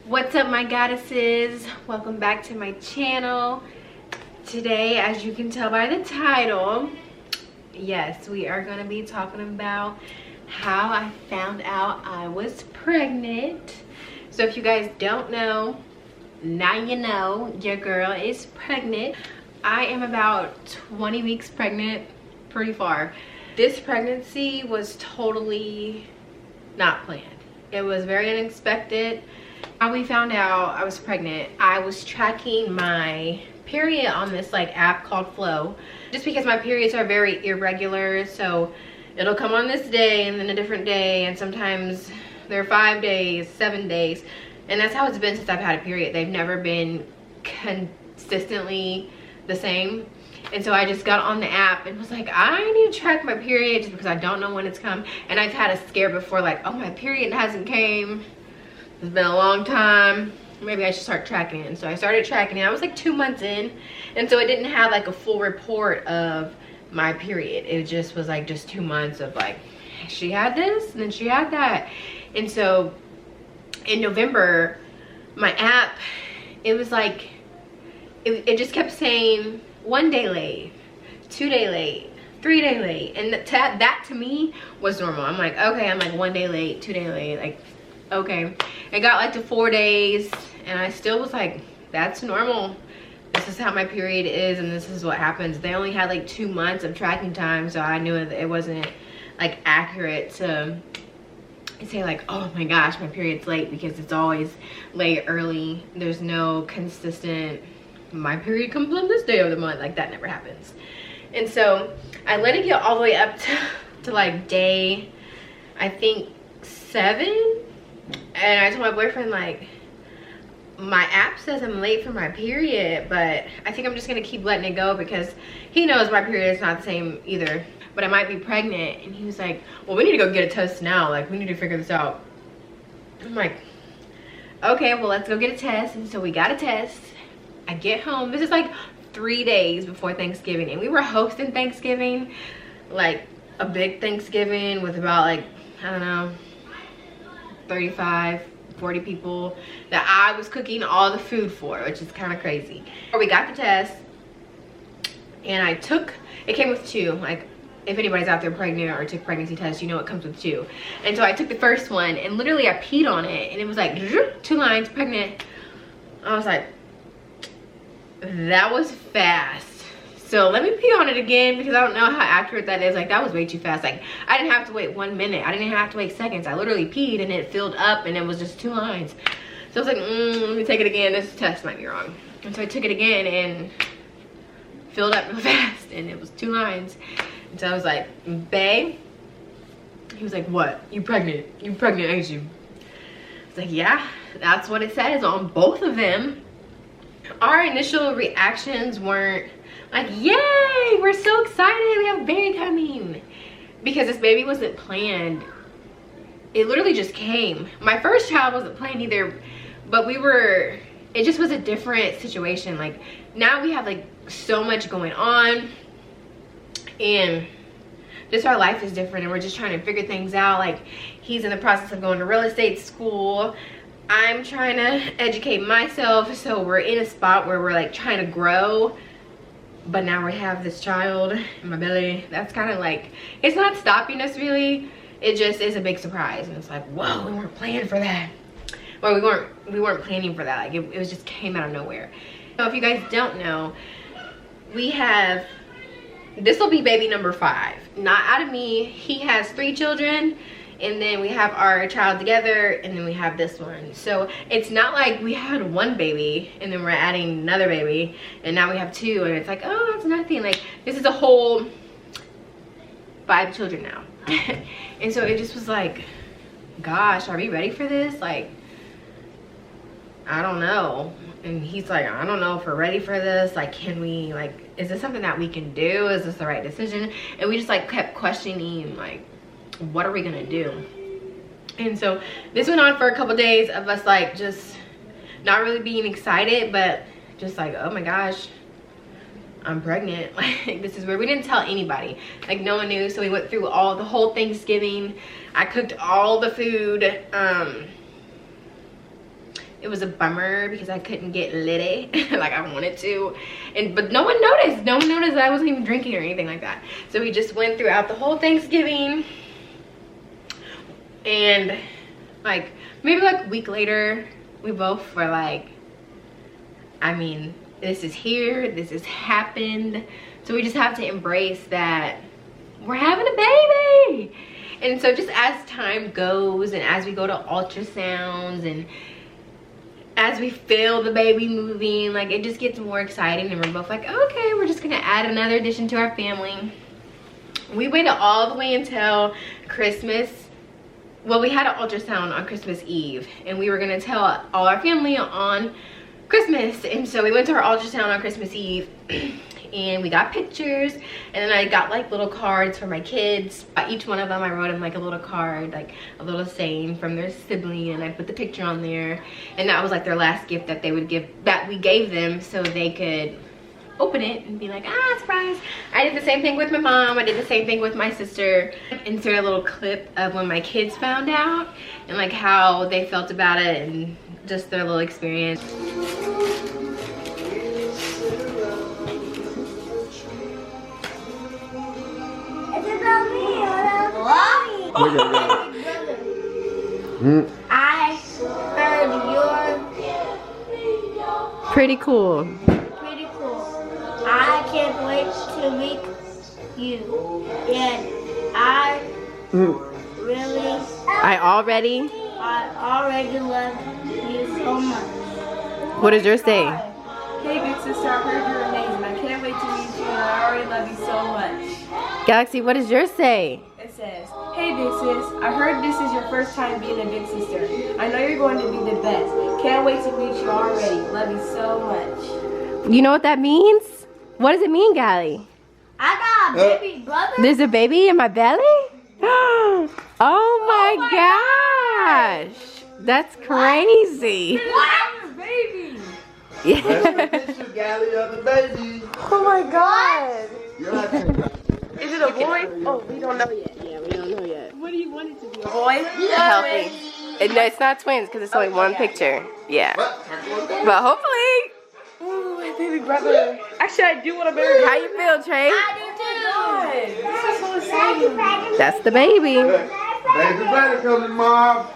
What's up, my goddesses? Welcome back to my channel. Today, as you can tell by the title, yes, we are going to be talking about how I found out I was pregnant. So if you guys don't know, now you know, your girl is pregnant. I am about 20 weeks pregnant, pretty far. This pregnancy was totally not planned. It was very unexpected. How we found out I was pregnant, I was tracking my period on this app called Flow, just because my periods are very irregular. So it'll come on this day and then a different day, and sometimes they're 5 days, 7 days, and that's how it's been since I've had a period. They've never been consistently the same. And so I just got on the app and was like, I need to track my period just because I don't know when it's come. And I've had a scare before, like, oh, my period hasn't came. It's been a long time. Maybe I should start tracking it. And so I started tracking it. I was like 2 months in. And so it didn't have like a full report of my period. It just was like just 2 months of like, she had this and then she had that. And so in November, my app, it was like, it just kept saying 1 day late, 2 day late, 3 day late. And that to me was normal. I'm like, okay, I'm like 1 day late, 2 day late, like, okay. It got like to 4 days and I still was like, that's normal. This is how my period is and this is what happens. They only had like 2 months of tracking time, so I knew that it wasn't like accurate to say like, oh my gosh, my period's late, because it's always late early. There's no consistent, my period comes on this day of the month. Like, that never happens. And so I let it get all the way up to like day, I think 7. And I told my boyfriend, like, my app says I'm late for my period, but I think I'm just gonna keep letting it go because he knows my period is not the same either, but I might be pregnant. And he was like, well, we need to go get a test now. Like, we need to figure this out. I'm like, okay, well, let's go get a test. And so we got a test. I get home. This is like 3 days before Thanksgiving, and we were hosting Thanksgiving, like a big Thanksgiving with about like, I don't know, 35, 40 people that I was cooking all the food for, which is kind of crazy. We got the test and it came with 2. Like, if anybody's out there pregnant or took pregnancy tests, you know it comes with 2. And so I took the first one and literally I peed on it and it was like 2 lines, pregnant. I was like, that was fast. So let me pee on it again because I don't know how accurate that is. Like, that was way too fast. Like, I didn't have to wait 1 minute. I didn't have to wait seconds. I literally peed and it filled up and it was just 2 lines. So I was like, let me take it again. This test might be wrong. And so I took it again and filled up real fast and it was 2 lines. And so I was like, babe. He was like, what? You pregnant? You pregnant, ain't you? I was like, yeah, that's what it says on both of them. Our initial reactions weren't like, yay, we're so excited, we have a baby coming, because this baby wasn't planned. It literally just came. My first child wasn't planned either, but it just was a different situation. Like, now we have like so much going on and just our life is different and we're just trying to figure things out. Like, he's in the process of going to real estate school. I'm trying to educate myself, so we're in a spot where we're like trying to grow. But now we have this child in my belly. That's kind of like, it's not stopping us really. It just is a big surprise. And it's like, whoa, we weren't planning for that. Well, we weren't planning for that. Like, it was just came out of nowhere. So if you guys don't know, we have, this will be baby number 5. Not out of me. He has 3 children. And then we have our child together, and then we have this one. So it's not like we had 1 baby and then we're adding another baby and now we have 2, and it's like, oh, that's nothing. Like, this is a whole 5 children now. And so it just was like, gosh, are we ready for this? Like, I don't know. And he's like, I don't know if we're ready for this. Like, can we, like, is this something that we can do? Is this the right decision? And we just like kept questioning, like, what are we gonna do? And so this went on for a couple days of us like just not really being excited, but just like, oh my gosh, I'm pregnant. Like, this is where we didn't tell anybody. Like, no one knew. So we went through the whole Thanksgiving. I cooked all the food. It it was a bummer because I couldn't get litty like I wanted to, but no one noticed that I wasn't even drinking or anything like that. So we just went throughout the whole Thanksgiving, and like maybe like a week later we both were like, I mean, this is here, this has happened, so we just have to embrace that we're having a baby. And so just as time goes and as we go to ultrasounds and as we feel the baby moving, like it just gets more exciting, and we're both like, okay, we're just gonna add another addition to our family. We waited all the way until Christmas. Well, we had an ultrasound on Christmas Eve, and we were gonna tell all our family on Christmas. And so we went to our ultrasound on Christmas Eve and we got pictures, and then I got like little cards for my kids. Each one of them I wrote them like a little card, like a little saying from their sibling, and I put the picture on there, and that was like their last gift that they would give, that we gave them, so they could open it and be like, ah, surprise. I did the same thing with my mom. I did the same thing with my sister. Insert a little clip of when my kids found out and like how they felt about it and just their little experience. I heard your Pretty cool. pretty cool. I can't wait to meet you, and I really, I already. I already love you so much. What does yours say? Hey big sister, I heard you're amazing. I can't wait to meet you, and I already love you so much. Galaxy, what does yours say? It says, hey big sis, I heard this is your first time being a big sister. I know you're going to be the best. Can't wait to meet you already. Love you so much. You know what that means? What does it mean, Gally? I got a baby brother. There's a baby in my belly? Oh my gosh. That's crazy. What? Baby. Yeah. Picture, Gally, of the baby. Oh my god. Is it a boy? Oh, we don't know yet. Yeah, we don't know yet. What do you want it to be? A boy? Healthy. No, it's not twins because it's only one picture. Yeah. But hopefully. Oh, my baby brother. Actually, I do want a baby brother. How you feel, Trey? I do too. This is so exciting. That's the baby. Baby brother coming, Mom.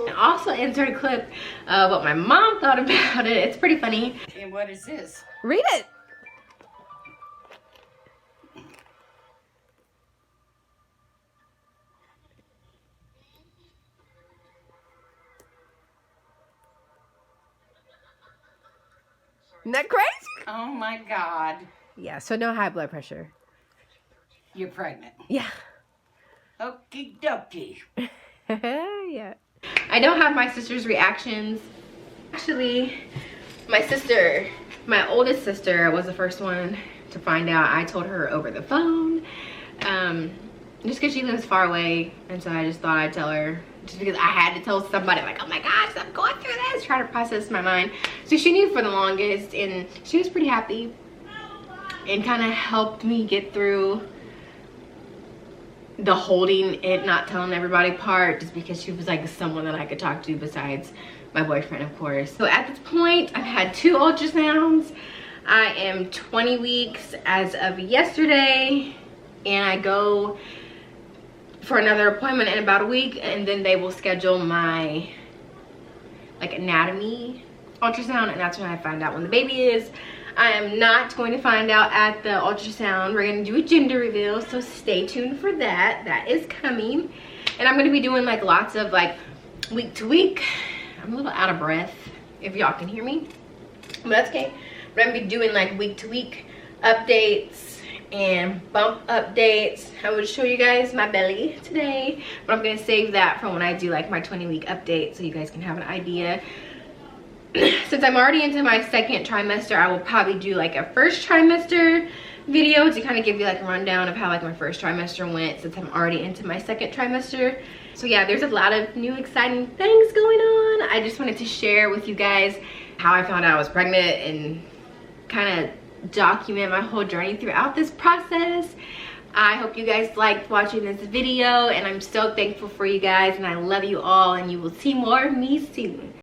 And also insert a clip of what my mom thought about it. It's pretty funny. And what is this? Read it. Isn't that crazy? Oh my God. Yeah, so no high blood pressure. You're pregnant. Yeah. Okie dokie. Yeah. I don't have my sister's reactions. Actually, my sister, my oldest sister, was the first one to find out. I told her over the phone. Just because she lives far away, and so I just thought I'd tell her. Just because I had to tell somebody, like, oh my gosh, I'm going through this, try to process my mind. So she knew for the longest, and she was pretty happy and kind of helped me get through the holding it, not telling everybody part, just because she was like someone that I could talk to besides my boyfriend, of course. So at this point, I've had 2 ultrasounds. I am 20 weeks as of yesterday, and I go for another appointment in about a week, and then they will schedule my like anatomy ultrasound, and that's when I find out when the baby is. I am not going to find out at the ultrasound. We're going to do a gender reveal, so stay tuned for that. That is coming. And I'm going to be doing like lots of like week to week. I'm a little out of breath if y'all can hear me, but that's okay. But I'm going to be doing like week to week updates and bump updates. I will show you guys my belly today, but I'm going to save that for when I do like my 20-week update so you guys can have an idea. Since I'm already into my 2nd trimester, I will probably do like a 1st trimester video to kind of give you like a rundown of how like my 1st trimester went, since I'm already into my 2nd trimester. So yeah, there's a lot of new exciting things going on. I just wanted to share with you guys how I found out I was pregnant and kind of document my whole journey throughout this process. I hope you guys liked watching this video, and I'm so thankful for you guys, and I love you all, and you will see more of me soon.